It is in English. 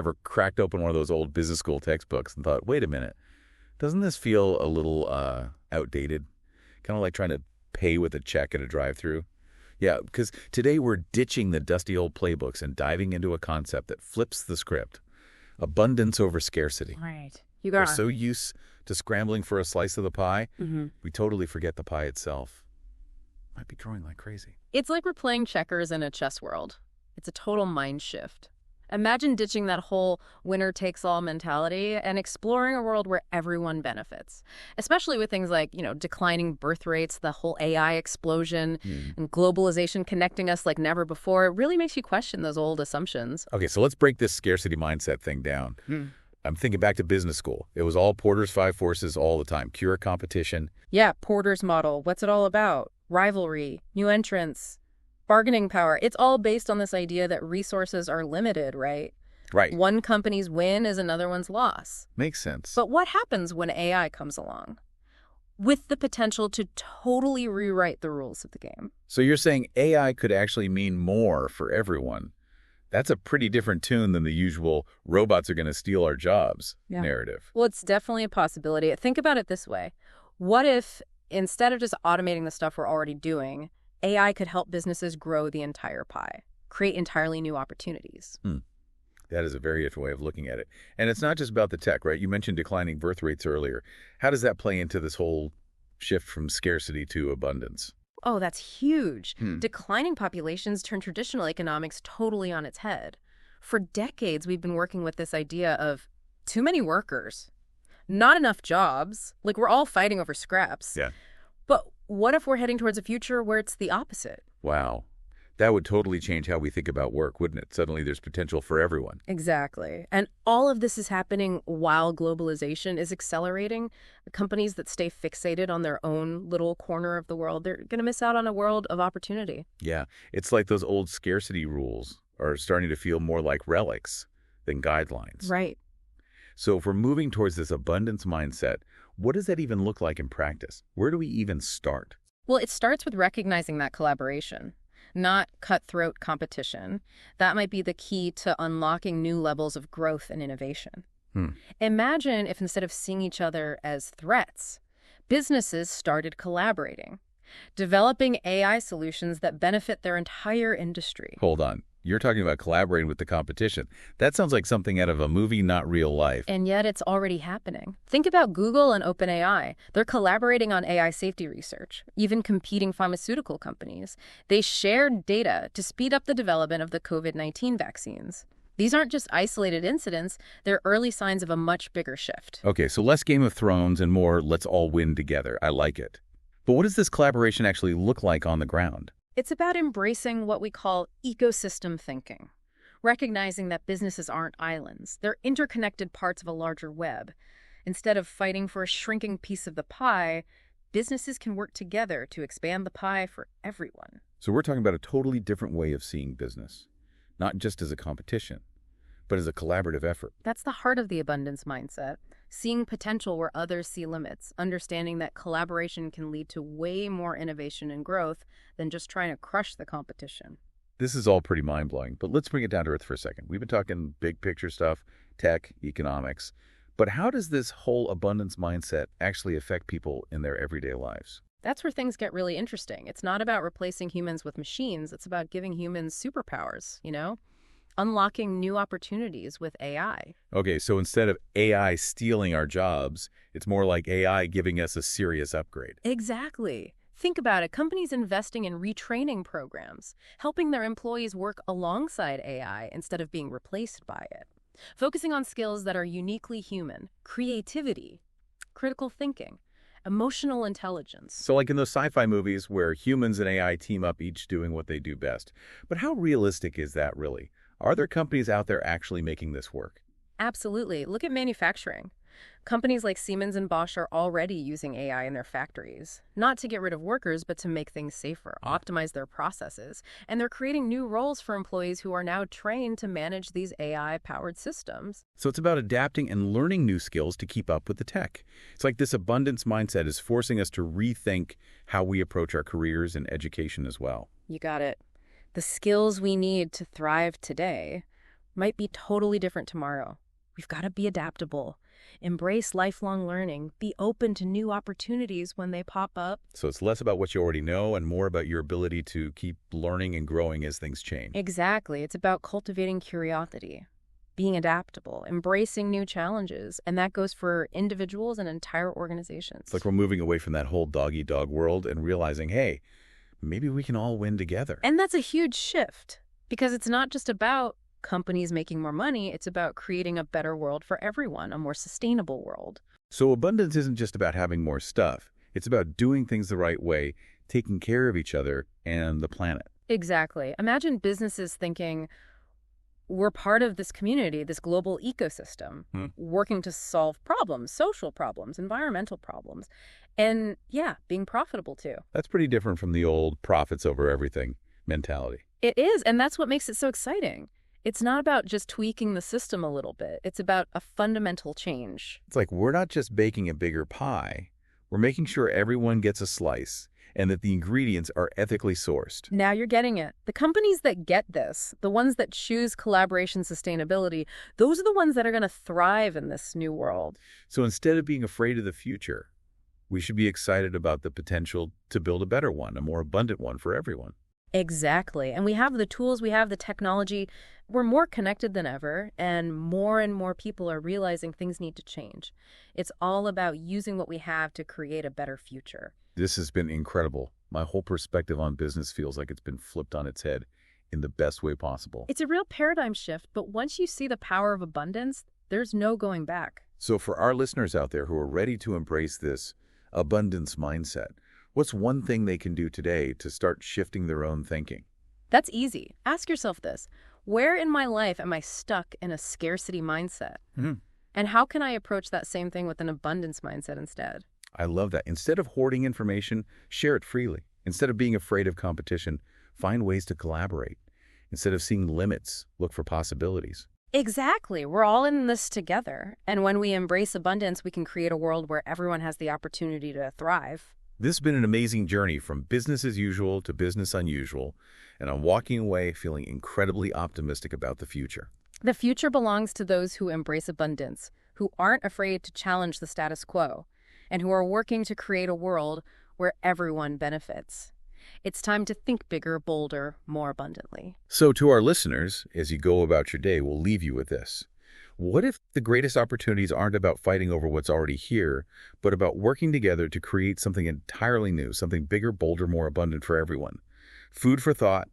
Ever cracked open one of those old business school textbooks and thought, wait a minute, doesn't this feel a little outdated? Kind of like trying to pay with a check at a drive-thru? Yeah, because today we're ditching the dusty old playbooks and diving into a concept that flips the script. Abundance over scarcity. Right. We're so used to scrambling for a slice of the pie, we totally forget the pie itself. Might be growing like crazy. It's like we're playing checkers in a chess world. It's a total mind shift. Imagine ditching that whole winner-takes-all mentality and exploring a world where everyone benefits, especially with things like, declining birth rates, the whole AI explosion, and globalization connecting us like never before. It really makes you question those old assumptions. Okay, so let's break this scarcity mindset thing down. I'm thinking back to business school. It was all Porter's 5 forces all the time. Cure competition. Yeah, Porter's model. What's it all about? Rivalry, new entrants, bargaining power. It's all based on this idea that resources are limited, right? Right. One company's win is another one's loss. Makes sense. But what happens when AI comes along? With the potential to totally rewrite the rules of the game. So you're saying AI could actually mean more for everyone. That's a pretty different tune than the usual robots are going to steal our jobs narrative. Well, it's definitely a possibility. Think about it this way. What if, instead of just automating the stuff we're already doing, AI could help businesses grow the entire pie, create entirely new opportunities? That is a very different way of looking at it. And it's not just about the tech, right? You mentioned declining birth rates earlier. How does that play into this whole shift from scarcity to abundance? Oh, that's huge. Declining populations turn traditional economics totally on its head. For decades, we've been working with this idea of too many workers, not enough jobs. Like, we're all fighting over scraps. Yeah. But what if we're heading towards a future where it's the opposite? Wow. That would totally change how we think about work, wouldn't it? Suddenly there's potential for everyone. Exactly. And all of this is happening while globalization is accelerating. Companies that stay fixated on their own little corner of the world, they're going to miss out on a world of opportunity. Yeah. It's like those old scarcity rules are starting to feel more like relics than guidelines. Right. So if we're moving towards this abundance mindset, what does that even look like in practice? Where do we even start? Well, it starts with recognizing that collaboration, not cutthroat competition. That might be the key to unlocking new levels of growth and innovation. Imagine if instead of seeing each other as threats, businesses started collaborating, developing AI solutions that benefit their entire industry. Hold on. You're talking about collaborating with the competition. That sounds like something out of a movie, not real life. And yet it's already happening. Think about Google and OpenAI. They're collaborating on AI safety research, even competing pharmaceutical companies. They shared data to speed up the development of the COVID-19 vaccines. These aren't just isolated incidents. They're early signs of a much bigger shift. Okay, so less Game of Thrones and more let's all win together. I like it. But what does this collaboration actually look like on the ground? It's about embracing what we call ecosystem thinking, recognizing that businesses aren't islands. They're interconnected parts of a larger web. Instead of fighting for a shrinking piece of the pie, businesses can work together to expand the pie for everyone. So we're talking about a totally different way of seeing business, not just as a competition, but as a collaborative effort. That's the heart of the abundance mindset. Seeing potential where others see limits, understanding that collaboration can lead to way more innovation and growth than just trying to crush the competition. This is all pretty mind-blowing, but let's bring it down to earth for a second. We've been talking big picture stuff, tech, economics, but how does this whole abundance mindset actually affect people in their everyday lives? That's where things get really interesting. It's not about replacing humans with machines. It's about giving humans superpowers, unlocking new opportunities with AI. Okay, so instead of AI stealing our jobs, it's more like AI giving us a serious upgrade. Exactly. Think about it. Companies investing in retraining programs, helping their employees work alongside AI instead of being replaced by it. Focusing on skills that are uniquely human, creativity, critical thinking, emotional intelligence. So like in those sci-fi movies where humans and AI team up, each doing what they do best. But how realistic is that really? Are there companies out there actually making this work? Absolutely. Look at manufacturing. Companies like Siemens and Bosch are already using AI in their factories, not to get rid of workers, but to make things safer, optimize their processes. And they're creating new roles for employees who are now trained to manage these AI-powered systems. So it's about adapting and learning new skills to keep up with the tech. It's like this abundance mindset is forcing us to rethink how we approach our careers and education as well. You got it. The skills we need to thrive today might be totally different tomorrow. We've got to be adaptable, embrace lifelong learning, be open to new opportunities when they pop up. So it's less about what you already know and more about your ability to keep learning and growing as things change. Exactly. It's about cultivating curiosity, being adaptable, embracing new challenges, and that goes for individuals and entire organizations. It's like we're moving away from that whole dog-eat-dog world and realizing, hey, maybe we can all win together. And that's a huge shift, because it's not just about companies making more money, it's about creating a better world for everyone, a more sustainable world. So abundance isn't just about having more stuff. It's about doing things the right way, taking care of each other and the planet. Exactly. Imagine businesses thinking, we're part of this community, this global ecosystem, working to solve problems, social problems, environmental problems, and yeah, being profitable too. That's pretty different from the old profits over everything mentality. It is, and that's what makes it so exciting. It's not about just tweaking the system a little bit. It's about a fundamental change. It's like we're not just baking a bigger pie. We're making sure everyone gets a slice and that the ingredients are ethically sourced. Now you're getting it. The companies that get this, the ones that choose collaboration sustainability, those are the ones that are going to thrive in this new world. So instead of being afraid of the future, we should be excited about the potential to build a better one, a more abundant one for everyone. Exactly. And we have the tools, we have the technology. We're more connected than ever, and more people are realizing things need to change. It's all about using what we have to create a better future. This has been incredible. My whole perspective on business feels like it's been flipped on its head in the best way possible. It's a real paradigm shift, but once you see the power of abundance, there's no going back. So for our listeners out there who are ready to embrace this abundance mindset, what's one thing they can do today to start shifting their own thinking? That's easy. Ask yourself this. Where in my life am I stuck in a scarcity mindset? And how can I approach that same thing with an abundance mindset instead? I love that. Instead of hoarding information, share it freely. Instead of being afraid of competition, find ways to collaborate. Instead of seeing limits, look for possibilities. Exactly. We're all in this together. And when we embrace abundance, we can create a world where everyone has the opportunity to thrive. This has been an amazing journey from business as usual to business unusual, and I'm walking away feeling incredibly optimistic about the future. The future belongs to those who embrace abundance, who aren't afraid to challenge the status quo, and who are working to create a world where everyone benefits. It's time to think bigger, bolder, more abundantly. So to our listeners, as you go about your day, we'll leave you with this. What if the greatest opportunities aren't about fighting over what's already here, but about working together to create something entirely new, something bigger, bolder, more abundant for everyone? Food for thought,